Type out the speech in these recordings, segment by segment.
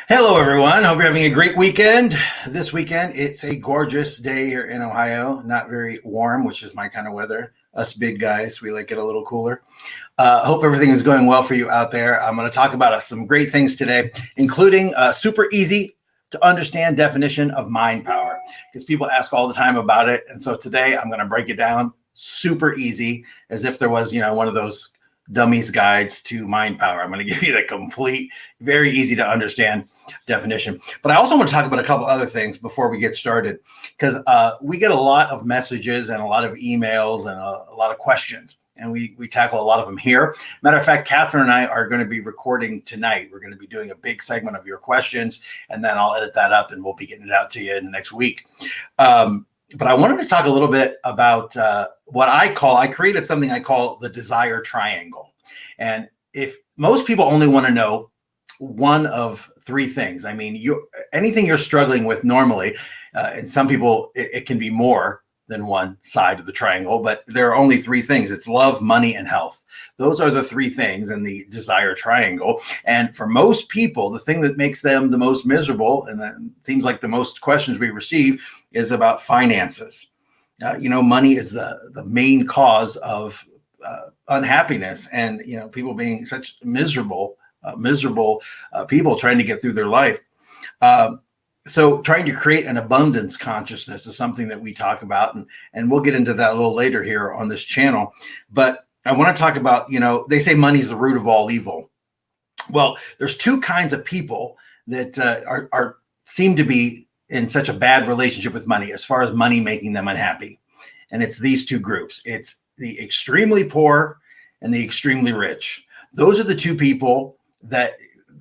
Hello, everyone. Hope you're having a great weekend. This weekend, it's a gorgeous day here in Ohio. Not very warm, which is my kind of weather. Us big guys, we like it a little cooler. Hope everything is going well for you out there. I'm going to talk about some great things today, including a super easy to understand definition of mind power, because people ask all the time about it. And so today I'm going to break it down super easy, as if there was, one of those dummies guides to mind power. I'm going to give you the complete, very easy to understand definition. But I also want to talk about a couple other things before we get started, because we get a lot of messages and a lot of emails and a lot of questions, and we tackle a lot of them here. Matter of fact, Catherine and I are going to be recording tonight. We're going to be doing a big segment of your questions, and then I'll edit that up and we'll be getting it out to you in the next week. But I wanted to talk a little bit about what I created something I call the desire triangle. And if most people only want to know one of three things, I mean, anything you're struggling with normally, and some people, it can be more than one side of the triangle, but there are only three things. It's love, money, and health. Those are the three things in the desire triangle. And for most people, the thing that makes them the most miserable, and that seems like the most questions we receive, is about finances. Money is the main cause of unhappiness, and people being such miserable people trying to get through their life. So trying to create an abundance consciousness is something that we talk about, and we'll get into that a little later here on this channel. But I want to talk about, they say money is the root of all evil. Well, there's two kinds of people that seem to be in such a bad relationship with money, as far as money making them unhappy. And it's these two groups. It's the extremely poor and the extremely rich. Those are the two people that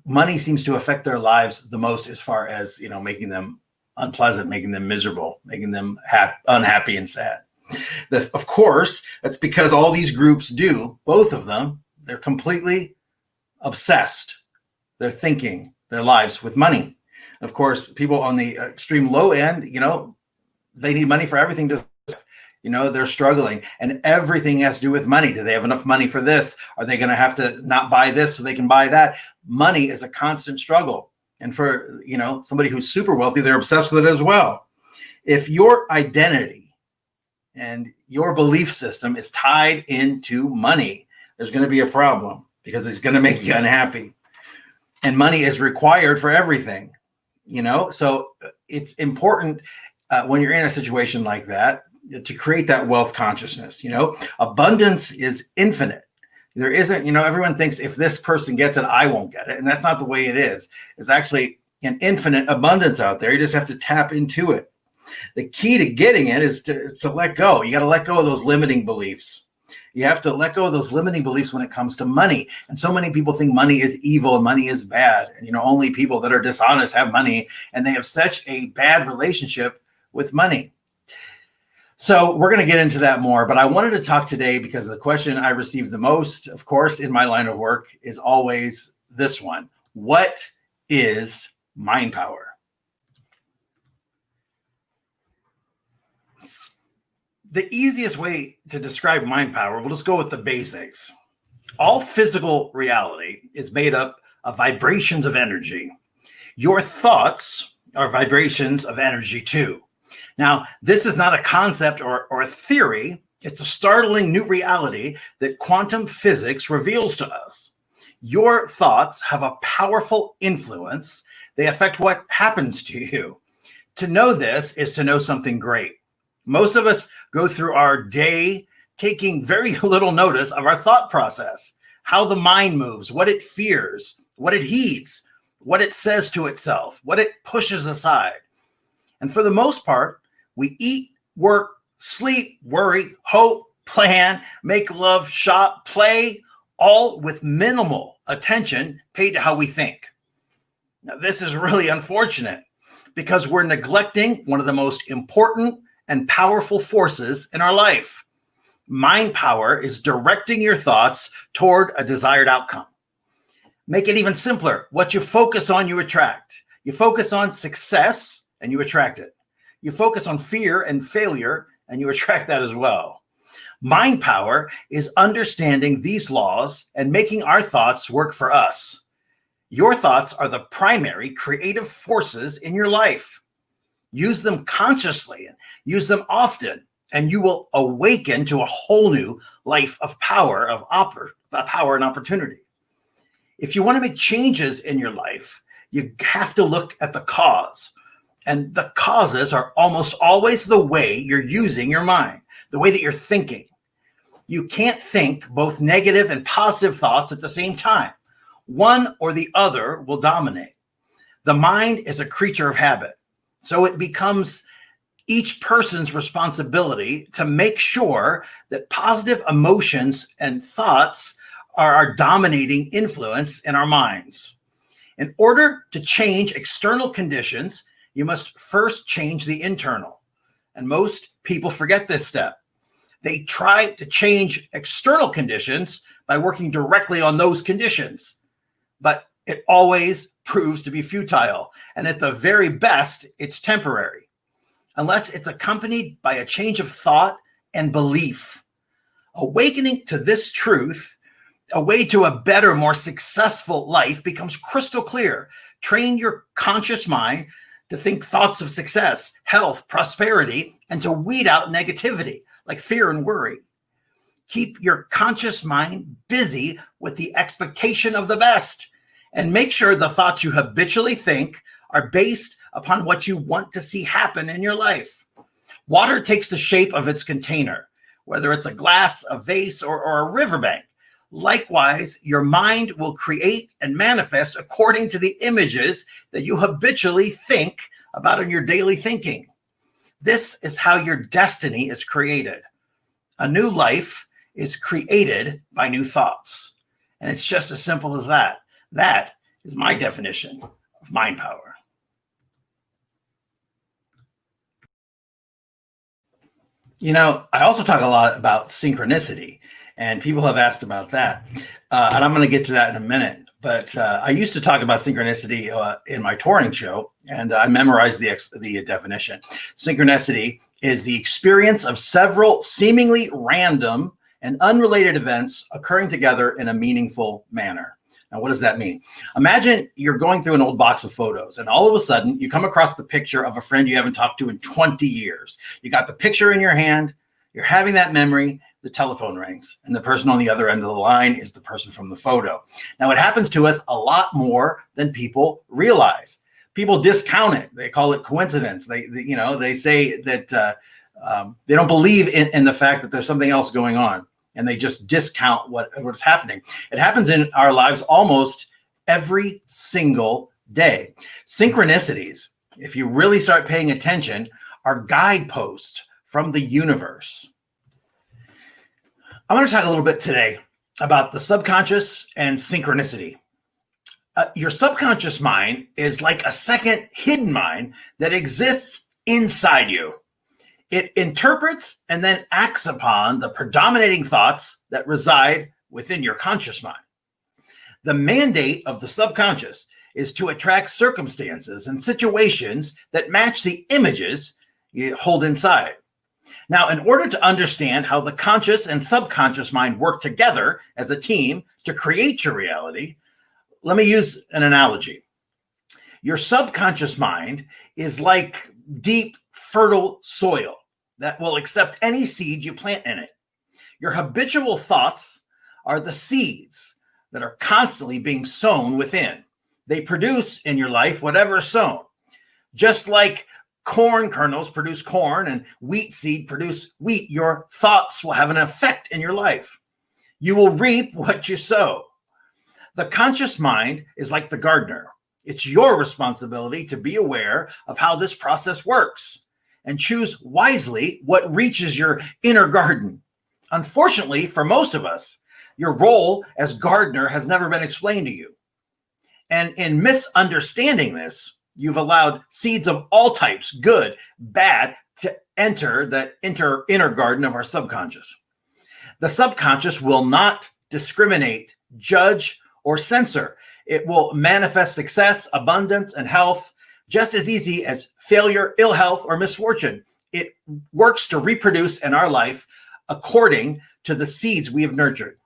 money seems to affect their lives the most, as far as, making them unpleasant, making them miserable, making them unhappy and sad. Of course, that's because all these groups do, both of them, they're completely obsessed. They're thinking their lives with money. Of course, people on the extreme low end, they need money for everything to, they're struggling, and everything has to do with money. Do they have enough money for this? Are they going to have to not buy this so they can buy that? Money is a constant struggle. And for, somebody who's super wealthy, they're obsessed with it as well. If your identity and your belief system is tied into money, there's going to be a problem, because it's going to make you unhappy. And money is required for everything, so it's important when you're in a situation like that to create that wealth consciousness. Abundance is infinite. There isn't, everyone thinks if this person gets it, I won't get it. And that's not the way it is. It's actually an infinite abundance out there. You just have to tap into it. The key to getting it is to let go. You got to let go of those limiting beliefs. You have to let go of those limiting beliefs when it comes to money. And so many people think money is evil and money is bad. And, only people that are dishonest have money, and they have such a bad relationship with money. So we're going to get into that more, but I wanted to talk today because the question I receive the most, of course, in my line of work is always this one. What is mind power? The easiest way to describe mind power, we'll just go with the basics. All physical reality is made up of vibrations of energy. Your thoughts are vibrations of energy too. Now, this is not a concept or a theory. It's a startling new reality that quantum physics reveals to us. Your thoughts have a powerful influence. They affect what happens to you. To know this is to know something great. Most of us go through our day taking very little notice of our thought process, how the mind moves, what it fears, what it heeds, what it says to itself, what it pushes aside. And for the most part, we eat, work, sleep, worry, hope, plan, make love, shop, play, all with minimal attention paid to how we think. Now, this is really unfortunate, because we're neglecting one of the most important and powerful forces in our life. Mind power is directing your thoughts toward a desired outcome. Make it even simpler. What you focus on, you attract. You focus on success and you attract it. You focus on fear and failure and you attract that as well. Mind power is understanding these laws and making our thoughts work for us. Your thoughts are the primary creative forces in your life. Use them consciously, use them often, and you will awaken to a whole new life of power, power and opportunity. If you want to make changes in your life, you have to look at the cause. And the causes are almost always the way you're using your mind, the way that you're thinking. You can't think both negative and positive thoughts at the same time. One or the other will dominate. The mind is a creature of habit. So it becomes each person's responsibility to make sure that positive emotions and thoughts are our dominating influence in our minds. In order to change external conditions, you must first change the internal. And most people forget this step. They try to change external conditions by working directly on those conditions, but it always proves to be futile. And at the very best, it's temporary, unless it's accompanied by a change of thought and belief. Awakening to this truth, a way to a better, more successful life, becomes crystal clear. Train your conscious mind to think thoughts of success, health, prosperity, and to weed out negativity like fear and worry. Keep your conscious mind busy with the expectation of the best, and make sure the thoughts you habitually think are based upon what you want to see happen in your life. Water takes the shape of its container, whether it's a glass, a vase, or a riverbank. Likewise, your mind will create and manifest according to the images that you habitually think about in your daily thinking. This is how your destiny is created. A new life is created by new thoughts. And it's just as simple as that. That is my definition of mind power. You know, I also talk a lot about synchronicity, and people have asked about that. And I'm going to get to that in a minute. But I used to talk about synchronicity in my touring show, and I memorized the definition. Synchronicity is the experience of several seemingly random and unrelated events occurring together in a meaningful manner. Now, what does that mean? Imagine you're going through an old box of photos, and all of a sudden you come across the picture of a friend you haven't talked to in 20 years. You got the picture in your hand, you're having that memory, the telephone rings, and the person on the other end of the line is the person from the photo. Now, it happens to us a lot more than people realize. People discount it. They call it coincidence. They say that they don't believe in the fact that there's something else going on, and they just discount what's happening. It happens in our lives almost every single day. Synchronicities, if you really start paying attention, are guideposts from the universe. I want to talk a little bit today about the subconscious and synchronicity. Your subconscious mind is like a second hidden mind that exists inside you. It interprets and then acts upon the predominating thoughts that reside within your conscious mind. The mandate of the subconscious is to attract circumstances and situations that match the images you hold inside. Now, in order to understand how the conscious and subconscious mind work together as a team to create your reality, let me use an analogy. Your subconscious mind is like deep, fertile soil that will accept any seed you plant in it. Your habitual thoughts are the seeds that are constantly being sown within. They produce in your life whatever is sown. Just like corn kernels produce corn and wheat seed produce wheat, your thoughts will have an effect in your life. You will reap what you sow. The conscious mind is like the gardener. It's your responsibility to be aware of how this process works and choose wisely what reaches your inner garden. Unfortunately, for most of us, your role as gardener has never been explained to you. And in misunderstanding this, you've allowed seeds of all types, good, bad, to enter that inner garden of our subconscious. The subconscious will not discriminate, judge, or censor. It will manifest success, abundance, and health just as easy as failure, ill health, or misfortune. It works to reproduce in our life according to the seeds we have nurtured.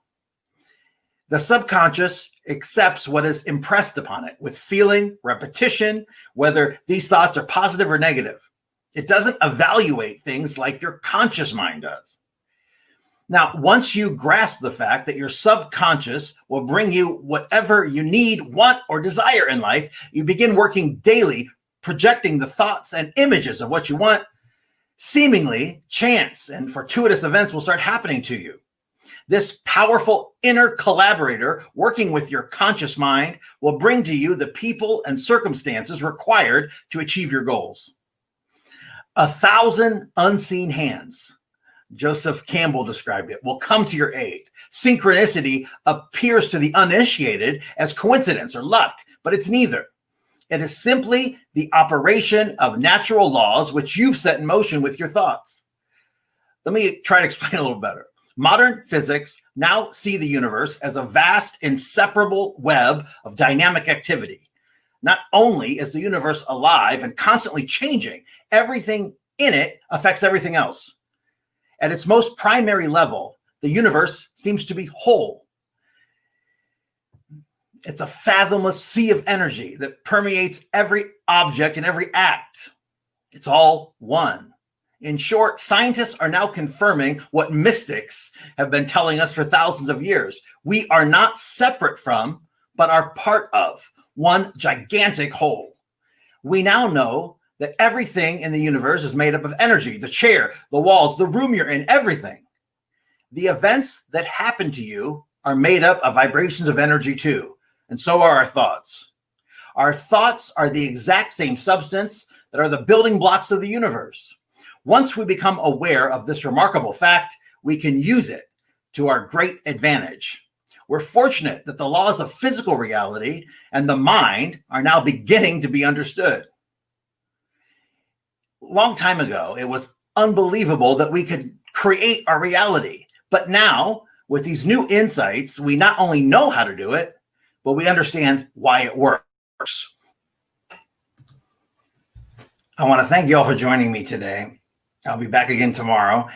The subconscious accepts what is impressed upon it with feeling, repetition, whether these thoughts are positive or negative. It doesn't evaluate things like your conscious mind does. Now, once you grasp the fact that your subconscious will bring you whatever you need, want, or desire in life, you begin working daily, projecting the thoughts and images of what you want. Seemingly, chance and fortuitous events will start happening to you. This powerful inner collaborator working with your conscious mind will bring to you the people and circumstances required to achieve your goals. 1,000 unseen hands, Joseph Campbell described it, will come to your aid. Synchronicity appears to the uninitiated as coincidence or luck, but it's neither. It is simply the operation of natural laws which you've set in motion with your thoughts. Let me try to explain a little better. Modern physics now see the universe as a vast, inseparable web of dynamic activity. Not only is the universe alive and constantly changing, everything in it affects everything else. At its most primary level, the universe seems to be whole. It's a fathomless sea of energy that permeates every object and every act. It's all one. In short, scientists are now confirming what mystics have been telling us for thousands of years. We are not separate from, but are part of one gigantic whole. We now know that everything in the universe is made up of energy, the chair, the walls, the room you're in, everything. The events that happen to you are made up of vibrations of energy too, and so are our thoughts. Our thoughts are the exact same substance that are the building blocks of the universe. Once we become aware of this remarkable fact, we can use it to our great advantage. We're fortunate that the laws of physical reality and the mind are now beginning to be understood. Long time ago, it was unbelievable that we could create our reality. But now, with these new insights, we not only know how to do it, but we understand why it works. I want to thank you all for joining me today. I'll be back again tomorrow.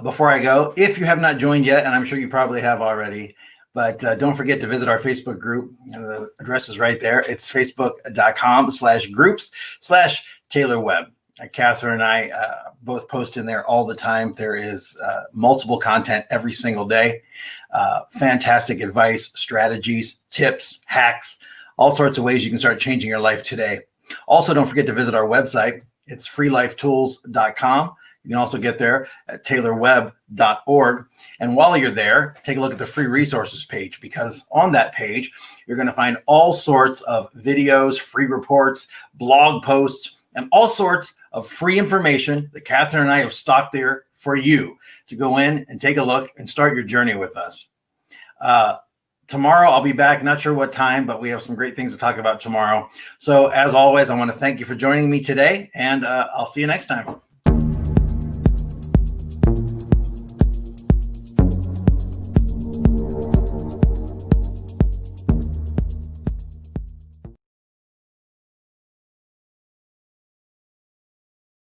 Before I go, if you have not joined yet, and I'm sure you probably have already, but don't forget to visit our Facebook group. The address is right there. It's facebook.com/groups/Taylor Webb. Catherine and I both post in there all the time. There is multiple content every single day. Fantastic advice, strategies, tips, hacks, all sorts of ways you can start changing your life today. Also, don't forget to visit our website. It's freelifetools.com. You can also get there at taylorwebb.org. And while you're there, take a look at the free resources page, because on that page, you're going to find all sorts of videos, free reports, blog posts, and all sorts of free information that Catherine and I have stocked there for you to go in and take a look and start your journey with us. Tomorrow, I'll be back. Not sure what time, but we have some great things to talk about tomorrow. So as always, I want to thank you for joining me today, and I'll see you next time.